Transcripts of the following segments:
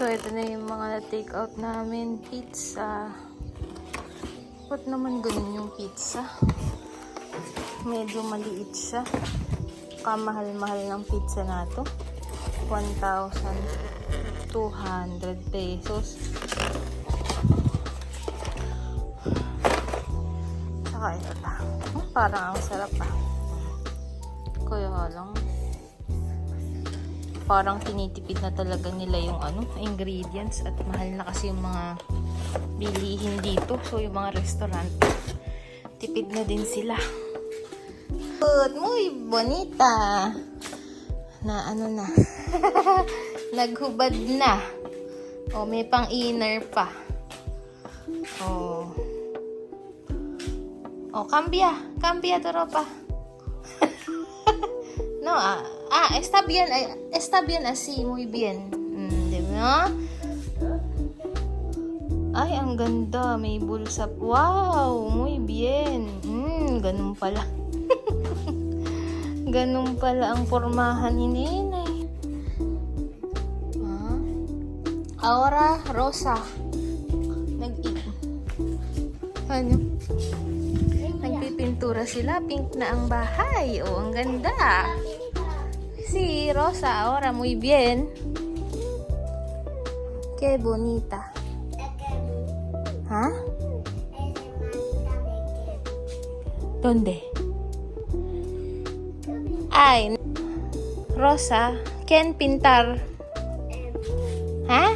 So, ito na yung mga na-take out namin. Pizza. Ba't naman ganun yung pizza? Medyo maliit siya. Kamahal-mahal ng pizza na to. 1,200 pesos. Saka ito pa. Parang ang sarap pa. Kaya lang. Parang tinitipid na talaga nila yung ingredients at mahal na kasi yung mga bilihin dito. So, yung mga restaurant, tipid na din sila. Good, muy bonita. Na na. Naghubad na. Oh, may pang inner pa. Oh. Oh, cambia. Cambia, tropa. No, está bien así, muy bien. Diba? Ay, ang ganda. May bulsa. Wow, muy bien. Ganun pala. Ganun pala ang formahan ni Nenay. Ahora, rosa. Nagpipintura sila. Pink na ang bahay. Oh, ang ganda. Si Rosa, ahora muy bien. Qué bonita. ¿Ah? ¿Dónde? Ay, Rosa, ¿quién pintar? ¿Ha?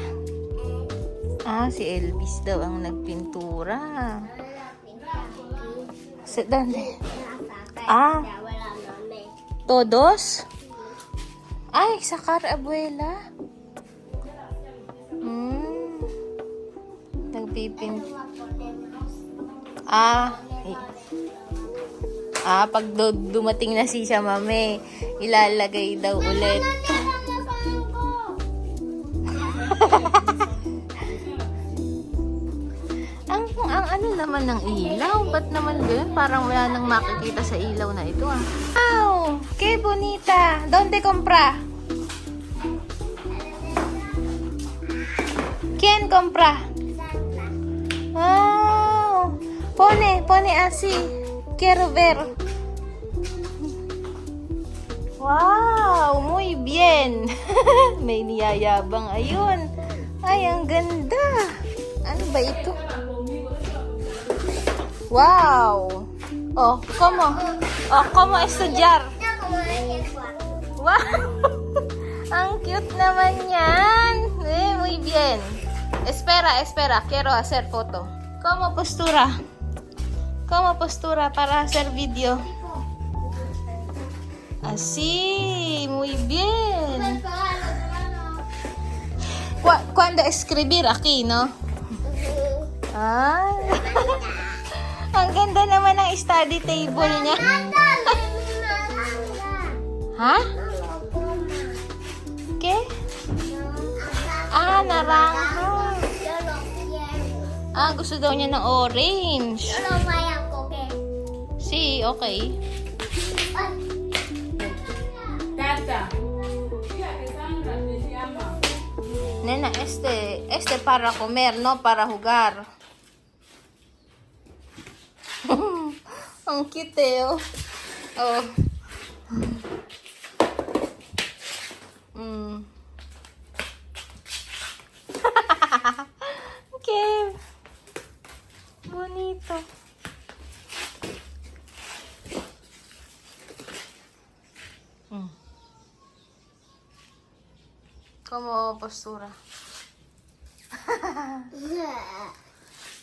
Si Elvis daw ang nagpintura. ¿Dónde? ¿Todos? Ay, sakar, abuela. Pag dumating na si siya, mame, ilalagay daw ulit. ang ano naman ng ilaw? Ba't naman ganyan? Parang wala nang makikita sa ilaw na ito, Wow! ¡Qué bonita! ¿Dónde compra? ¿Quién compra? Wow! Pone así. Quiero ver. Wow! Muy bien! May niyayabang. Ayun. Ay, ang ganda. Ano ba ito? Wow! Oh, ¿cómo estudiar? Wow! Ang cute naman yan. Muy bien. Espera. Quiero hacer foto. ¿Cómo postura? ¿Cómo postura para hacer video? Así. Muy bien. ¿Cuándo escribir aquí, no? Ay. Ang ganda naman ng study table niya. Ha? ¿Qué? Naranja. Gusto daw niya ng orange. Sí, okay. Nena, este para comer, no para jugar. Ang cute, oh. Okay. Bonito. ¿Cómo postura?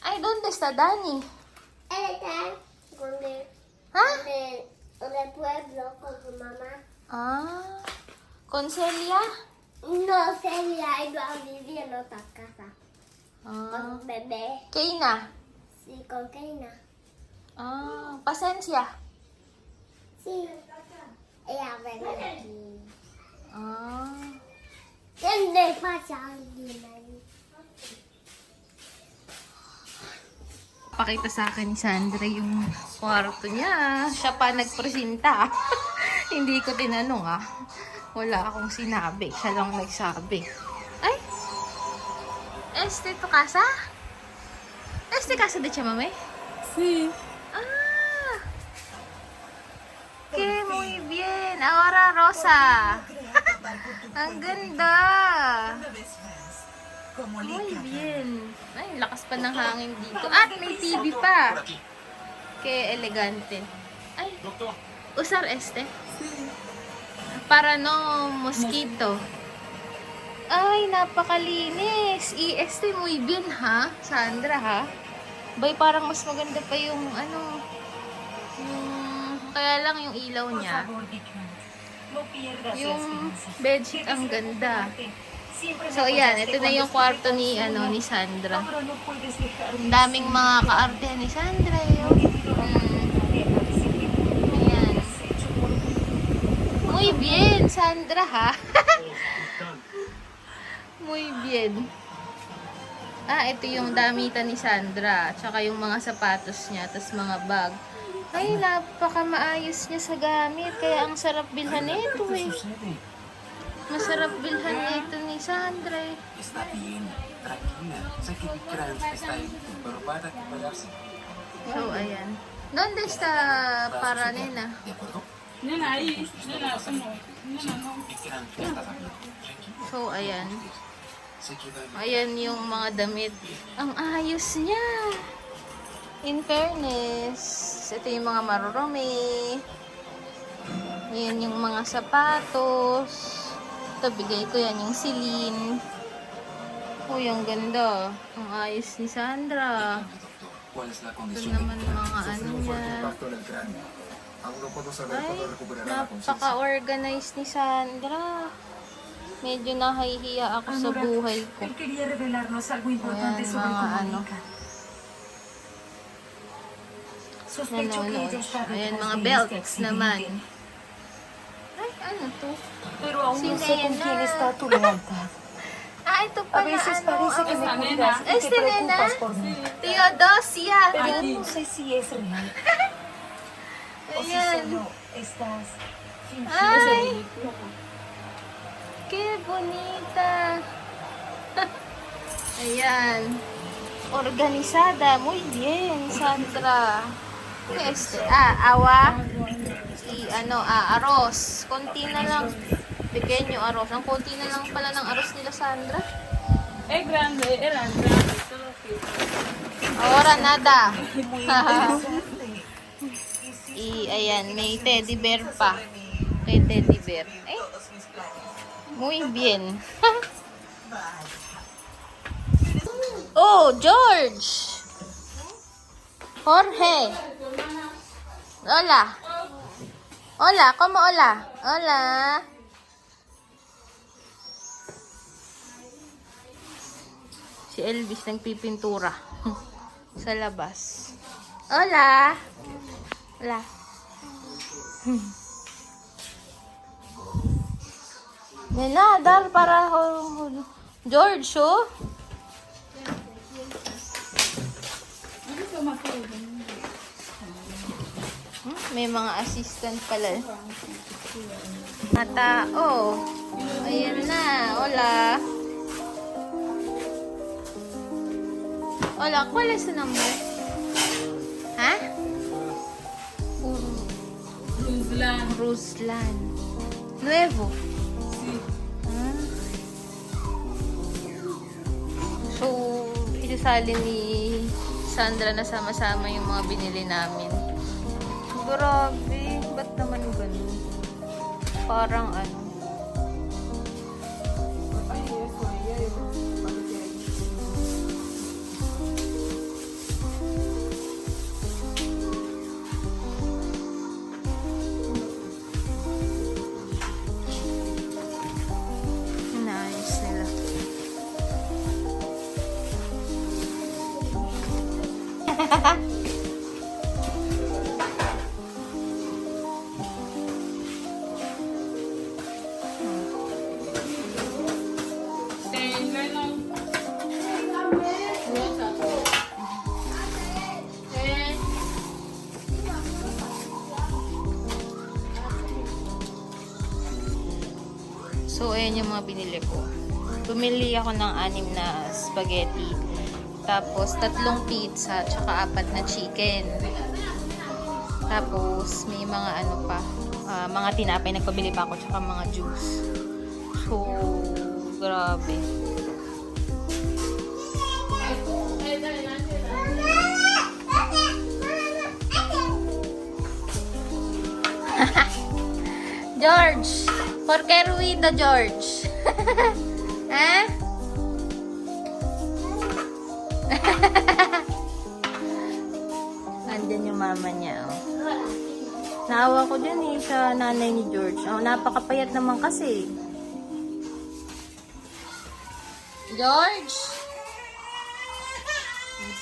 Ay, ¿dónde está Dani? En el pueblo con su mamá. ¿Con Celia? No, Celia iba a vivir en otra casa. Con su bebé. Keina? Sí, con Keina. Pasencia? Sí. Ella viene aquí. ¿Dónde pasa alguien ahí? Pakita sa akin ni Sandra yung kwarto niya. Siya pa nagpresenta. Hindi ko tinanong Wala akong sinabi. Siya lang nagsabi. Ay! Tu casa? Casa de chamame? Sí. Ah. Que muy bien. Ahora rosa. Ang ganda. Muy bien. Ay, lakas pa ng hangin dito. At may TV pa. Que elegante. Ay, usar para no mosquito. Ay, napakalinis. Muy bien, ha? Sandra, ha? Bay, parang mas maganda pa yung ano, kaya lang yung ilaw niya. Yung bedsheet ang ganda. So, ayan, ito na yung kwarto ni, ni Sandra. Ang daming mga kaarte ni Sandra, yun. Ayan. Muy bien, Sandra, ha? Muy bien. Ito yung damitan ni Sandra. Tsaka yung mga sapatos niya, tas mga bag. Ay, napaka maayos niya sa gamit. Kaya ang sarap bilhan nito eh. Masarap bilhan nito ni Sandra eh. Está bien, tranquila. Sé que Vikram está ahí, pero para recuperarse. So, ayan. ¿Dónde está para nena? ¿De acuerdo? Nena, ahí. Nena, no. Nena, no. Vikram, estás aquí. Tranquila. So, ayan. Sé que va a Ayan yung mga damit. Ang ayos niya. In fairness, ito yung mga marurumi. Ayan yung mga sapatos. Ito, bigay ko yan yung silin. Uy, ang ganda. Ang ayos ni Sandra. ¿Cuál es la Ito condición naman de Vikram? mga ano niya. en el cráneo. Aún no puedo saber Ay, cuándo recuperará la conciencia. napaka-organized ni Sandra. Medyo nahihiya ako sa buhay ko. Él quería revelarnos algo importante Ayan, sobre mga Comunica. Sospecho que nanonood. ella está Ayan, detrás mga de belts este accidente. naman. Ay, ano to? Pero aún Si no sé con Nena. quién está tu lealtad. Ito A pala, veces parece que me Esta cuidas nena. y te Nena. preocupas por mí. Teodosia. Pero no sé si es real o si Ayan. solo estás fingiendo. Ay, qué bonita. Ayan. Organisada. Muy bien, Sandra. Awa. Arroz. Konti na lang. Pequeño arroz. Ang konti na lang pala ng arroz nila, Sandra. Grande, era grande. Solo que... Ahora nada. Ayan, may teddy bear pa. May teddy bear. Muy bien. Oh, George. Jorge. Hola. Hola, ¿cómo hola? Hola. Si Elvis nagpipintura sa labas. Hola. Hola. Nena, dar para George, oh. May mga assistant pala. Tao. Ayan na. Hola. Hola, ¿cuál es su nombre? ¿Ha? Ruslan. Ruslan. Nuevo. Sí. Ah. So, isasali ni Sandra na sama-sama yung mga binili namin. Grabe. Ba't naman ganun? Parang ano. Nice nila. So, ayan yung mga binili ko. Bumili ako ng 6 na spaghetti. Tapos 3 pizza, tsaka 4 na chicken. Tapos may mga ano pa, mga tinapay, nagpabili pa ako, tsaka mga juice. So, grabe. George! ¿Por qué ruido, George? ¿Eh? Andyan yung mama niya, oh. Naawa ko dyan eh, sa nanay ni George. Oh, napakapayat naman kasi. George!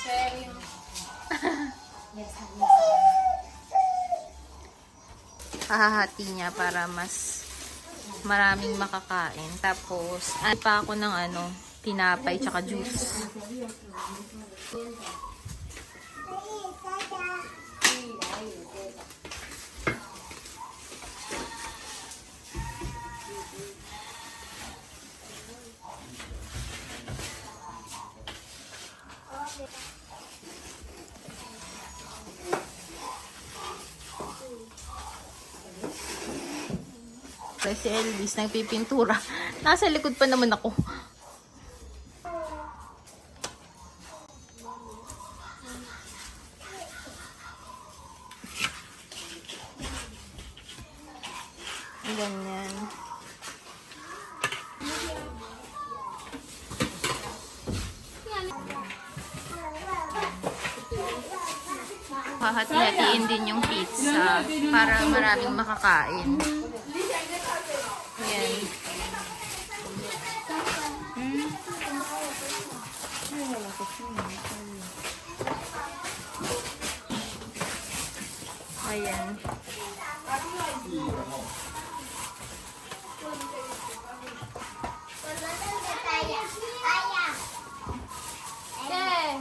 Serio. Hahati niya para mas maraming makakain. Tapos, pa ako ng ano, tinapay tsaka juice. Si Elvis nagpipintura. Nasa likod pa naman ako. Ganyan. Hahati-hatiin din yung pizza para maraming makakain. Ayan. Ayan.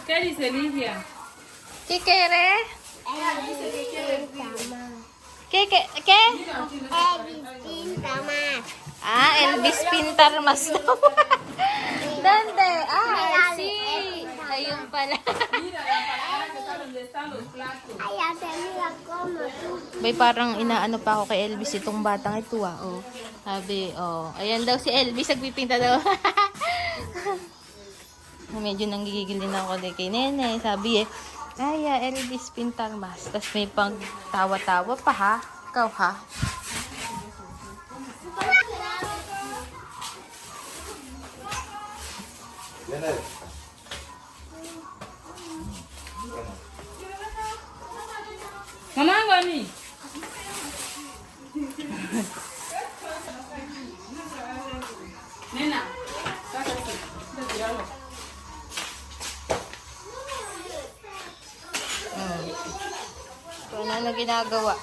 ¿Qué dice Lidia? ¿Qué quiere? ¿Qué? Ah, Elvis Pintar mas daw. ¿Dónde? Ah, sí. Ayun pala. Mira la palabra que está donde están los platos. Bay, parang inaano pa ako kay Elvis itong batang ito, ah. Oh. Sabi, oh. Ayan daw si Elvis, nagpipinta daw. Medyo nanggigigil din ako kay Nene. Sabi eh, ay, Elvis Pintar mas. Tapos may pang tawa-tawa pa, ha? Ikaw, ha? Mamá, Gani. Nena, sácate. Tíralo. Ito na ginagawa.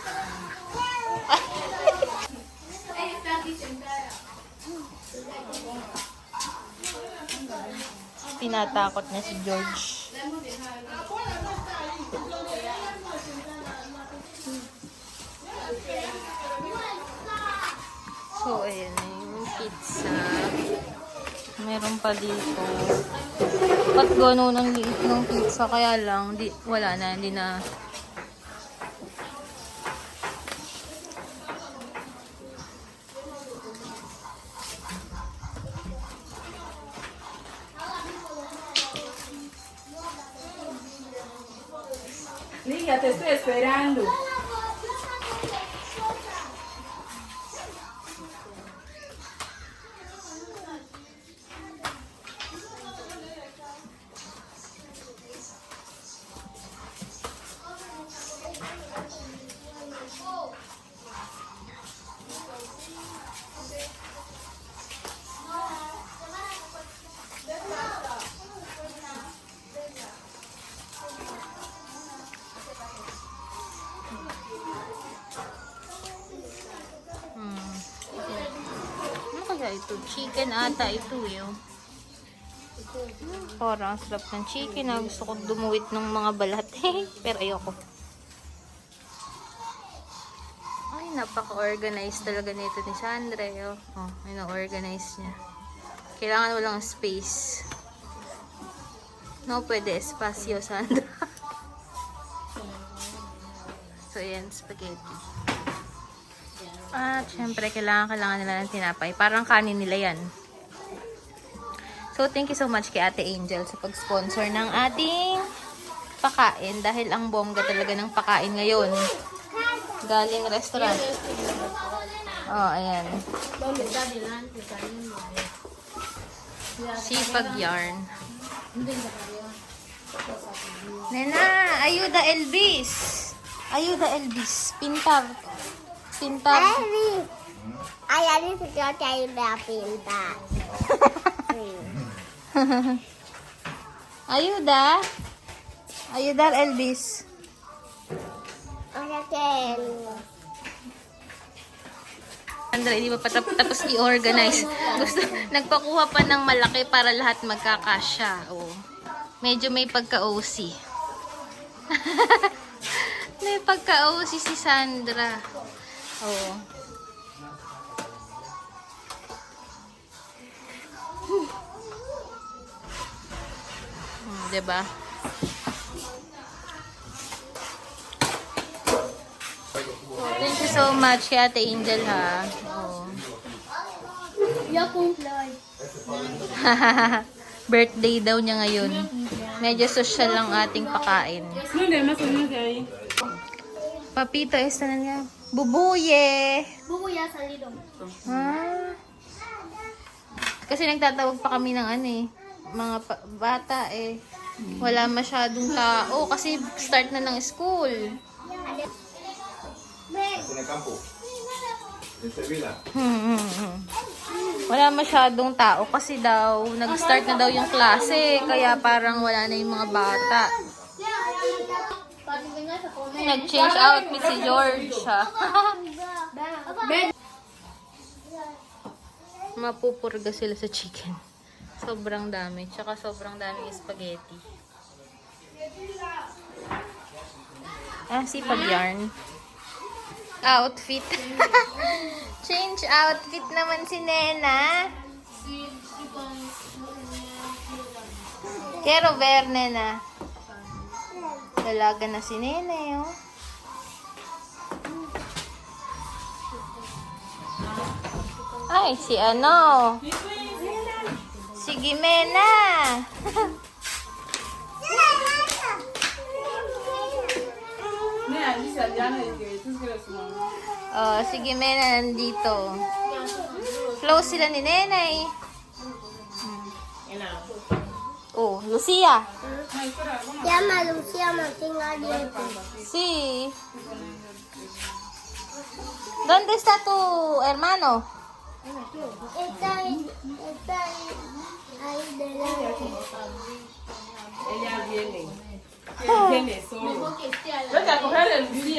Tinatakot na si George. So, ayan na yung pizza. Meron pa dito. Ba't gano'n ang liit ng pizza? Kaya lang, wala na, hindi na. Lidia, te estoy esperando. Ano kaya ito? Chicken ata ito yun. Parang ang sarap ng chicken. Gusto ko dumuwit ng mga balat. Pero ayoko. Ay, napaka-organized talaga nito ni Sandra. Oh, ino-organize niya. Kailangan walang space. No, pwede espasyo, Sandra. So, yan, spaghetti. At, syempre, kailangan nila ng tinapay. Parang kanin nila yan. So, thank you so much kay Ate Angel sa pag-sponsor ng ating pakain. Dahil ang bongga talaga ng pakain ngayon. Galing restaurant. Oh, ayan. Sipag yarn. Nena, ayuda Elvis. Ayuda Elvis. Pintar. Pintar. Ay, ano sa tayo na pinta? Ayuda. Ayuda Elvis. Okay. Andra, hindi pa tapos i-organize. Gusto, nagpakuha pa ng malaki para lahat magkakasya. Oh. Medyo may pagka-OC. May pagka-OC si Sandra. Oh. Diba? Thank you so much kay Ate Angel, ha. Oh. Yakong fly. Birthday daw niya ngayon. Medyo social lang ating pakain. Papito, esta na niya. Bubuye! Bubuya sa lidong. Ah. Kasi nagtatawag pa kami ng ano eh. Mga bata eh. Wala masyadong tao kasi start na ng school. En el campo. En Sevilla. Wala masyadong tao kasi daw nag-start na daw yung klase kaya parang wala na yung mga bata. Nag-change outfit si George, ha? Mapupurga sila sa chicken. Sobrang dami. Tsaka sobrang daming spaghetti. Sipag yarn. Outfit. Change outfit naman si Nena. Quiero ver, Nena. Dalaga na si Nene, oh. Ay, si ano? Si Gimena. Oh, si Gimena nandito. Close sila ni Nenay. Oh, Lucia. Llama Lucia Martín Ariete. Sí. ¿Dónde está tu hermano? Está ahí delante. Ella viene. Viene solo. Vete a cogerle, Lucía.